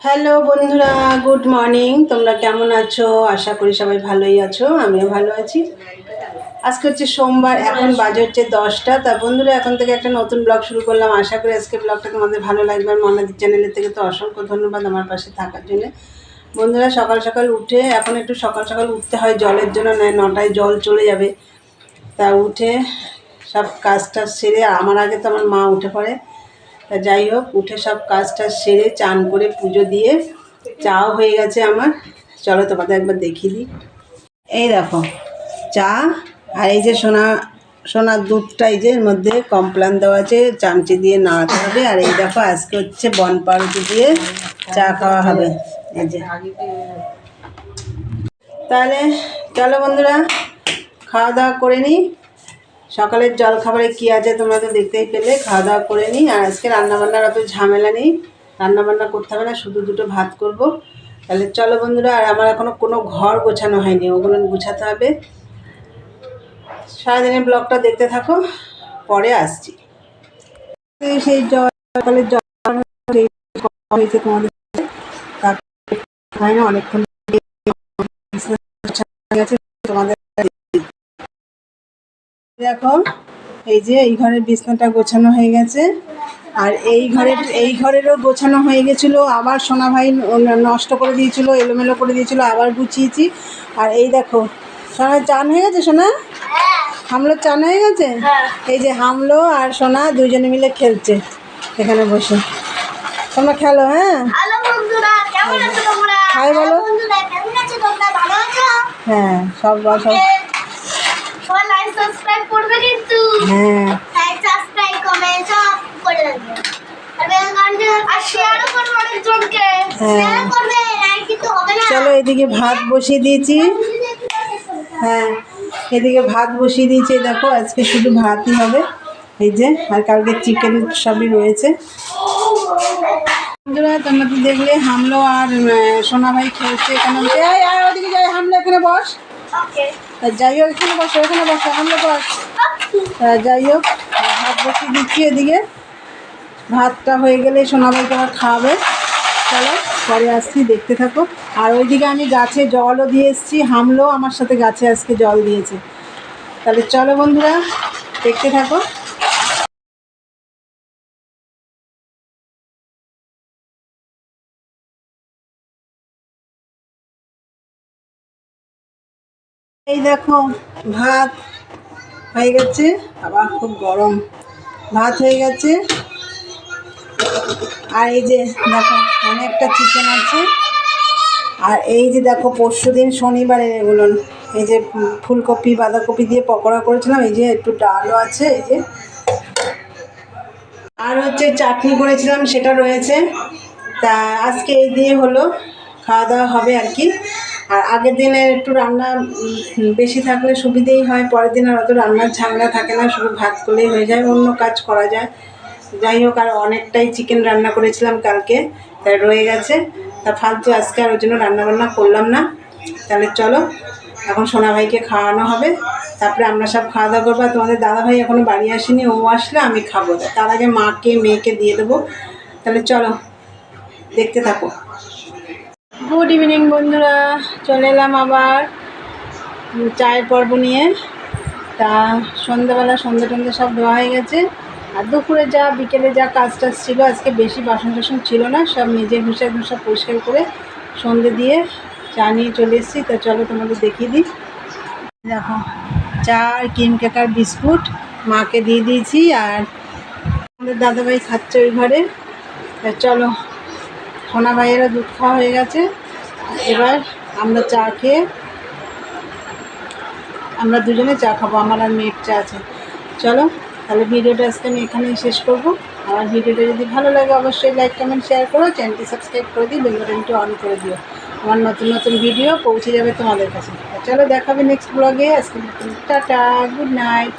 Hello বন্ধুরা, good morning. তোমরা কেমন আছো? আশা করি সবাই ভালোই আছো, আমিও ভালো আছি। আজকে হচ্ছে সোমবার, এখন বাজে হচ্ছে 10টা। তা বন্ধুরা, এখন থেকে একটা নতুন ব্লগ শুরু করলাম। আশা করি আজকে ব্লগটা তোমাদের ভালো লাগবে। আর মনাদি চ্যানেলের থেকে তো অসংখ্য ধন্যবাদ আমার পাশে থাকার জন্য। বন্ধুরা, সকাল সকাল উঠে, এখন একটু সকাল সকাল উঠতে হয় জলের জন্য, নয় 9টায় জল চলে যাবে। তা উঠে সব কাজটা সেরে, আমার আগে তো আমার মা উঠে পড়ে। তা যাই হোক, উঠে সব কাজটা সেরে চান করে পুজো দিয়ে চাও হয়ে গেছে আমার। চলো তোমাদের একবার দেখিয়ে দিই। এই দেখো চা, আর এই যে সোনার দুধটা, এই যে এর মধ্যে কমপ্লান দেওয়া আছে, চামচি দিয়ে নাড়াতে হবে। আর এই দেখো আজকে হচ্ছে বন পাউরুটি দিয়ে চা খাওয়া হবে। এই যে, তাহলে চলো বন্ধুরা, খাওয়া দাওয়া করে নিই। সকালের জল খাবারে কী আছে তোমরা তো দেখতেই পেলে। খাওয়া দাওয়া করে নিই। আর আজকে রান্নাবান্নার অত ঝামেলা নেই, রান্নাবান্না করতে হবে না, শুধু দুটো ভাত করব। তাহলে চলো বন্ধুরা, আর আমার এখনও কোনো ঘর গোছানো হয়নি, ওগুলো গুছাতে হবে। সারাদিনের ব্লগটা দেখতে থাকো, পরে আসছি। সেই সকালের জল হয়েছে তোমাদের হয় না, অনেকক্ষণ গেছে তোমাদের। দেখো এই যে এই ঘরের বিছনাটা গোছানো হয়ে গেছে, আর এই ঘরেরও গোছানো হয়ে গেছিলো। আবার সোনা ভাই নষ্ট করে দিয়েছিল, এলোমেলো করে দিয়েছিল, আবার গুছিয়েছি। আর এই দেখো, সোনা চান হয়ে গেছে। সোনা হামলো চান হয়ে গেছে। এই যে হামলো আর সোনা দুজনে মিলে খেলছে এখানে বসে। তোমরা খেলো। হ্যাঁ হাই বলো। হ্যাঁ সব সব সাবস্ক্রাইব করবে কিন্তু। হ্যাঁ লাইক সাবস্ক্রাইব কমেন্ট সব করে দেবেন। আর শেয়ারও করবে অনেকজনকে। শেয়ার করবে, লাইক কিন্তু হবে না। চলো এদিকে ভাত বসিয়ে দিয়েছি। হ্যাঁ এদিকে ভাত বসিয়ে দিয়েছি। দেখো আজকে শুধু ভাতই হবে। এই যে, আর কালকে চিকেন সবই রয়েছে। বন্ধুরা, তোমরা তো দেখলে হামলো আর সোনা ভাই খেলছে এখানে। ওদিকে যাই, হামলো এখানে বস। যাই হোক, এখানে বসো, এখানে বসো, হামলো বস। যাই হোক, ভাত বসিয়ে দিচ্ছি এদিকে। ভাতটা হয়ে গেলে সোনা ভাইকে আবার খাওয়াবে। চলো পরে আসছি, দেখতে থাকো। আর ওইদিকে আমি গাছে জলও দিয়ে এসেছি, হামলো আমার সাথে গাছে আজকে জল দিয়েছে। তাহলে চলো বন্ধুরা, দেখতে থাকো। এই দেখো ভাত হয়ে গেছে, আবার খুব গরম ভাত হয়ে গেছে। আর এই যে দেখো অনেকটা চিকেন আছে। আর এই যে দেখো পরশুদিন শনিবারের এগুলো, এই যে ফুলকপি বাঁধাকপি দিয়ে পকোড়া করেছিলাম। এই যে একটু ডালও আছে, এই যে, আর হচ্ছে চাটনি করেছিলাম, সেটা রয়েছে। তা আজকে এই দিয়ে হলো খাওয়া দাওয়া হবে আর কি। আর আগের দিনের একটু রান্না বেশি থাকলে সুবিধেই হয়, পরের দিন আর অত রান্নার ঝামেলা থাকে না, শুধু ভাত করলেই হয়ে যায়, অন্য কাজ করা যায়। যাই হোক, আর অনেকটাই চিকেন রান্না করেছিলাম কালকে, তাই রয়ে গেছে। তা ফালতু আজকে আর ওই জন্য রান্নাবান্না করলাম না। তাহলে চলো এখন সোনা ভাইকে খাওয়ানো হবে, তারপরে আমরা সব খাওয়া দাওয়া করবো। তোমাদের দাদাভাই এখনও বাড়ি আসেনি, ও আসলে আমি খাবো, তার আগে মাকে মেয়েকে দিয়ে দেবো। তাহলে চলো দেখতে থাকো। গুড ইভিনিং বন্ধুরা, চলে এলাম আবার চায়ের পর্ব নিয়ে। তা সন্ধ্যাবেলা সন্ধ্যে টন্ধে সব ধোয়া হয়ে গেছে। আর দুপুরে যা বিকেলে যা কাজ টাজ ছিল, আজকে বেশি বাসন টাসন ছিল না, সব মেজে ঘষে একদম সব পরিষ্কার করে সন্ধ্যে দিয়ে চা নিয়ে চলে এসেছি। তা চলো তোমাদের দেখিয়ে দিই। দেখো চা আর ক্রিম কেকার বিস্কুট মাকে দিয়ে দিয়েছি, আর আমাদের দাদাভাই খাচ্ছে ওই ঘরে। তা চলো, সোনা ভাইয়েরও দুধ খাওয়া হয়ে গেছে, এবার আমরা চা খেয়ে আমরা দুজনে চা খাবো, আমার আর মেয়ের চা আছে। চলো তাহলে ভিডিওটা আজকে আমি এখানেই শেষ করব। আমার ভিডিওটা যদি ভালো লাগে অবশ্যই লাইক কমেন্ট শেয়ার করো, চ্যানেলটি সাবস্ক্রাইব করে দিই, বেল বাটনটি অন করে দিও, আমার নতুন নতুন ভিডিও পৌঁছে যাবে তোমাদের কাছে। চলো দেখাবে নেক্সট ব্লগে। আজকে টাটা, গুড নাইট।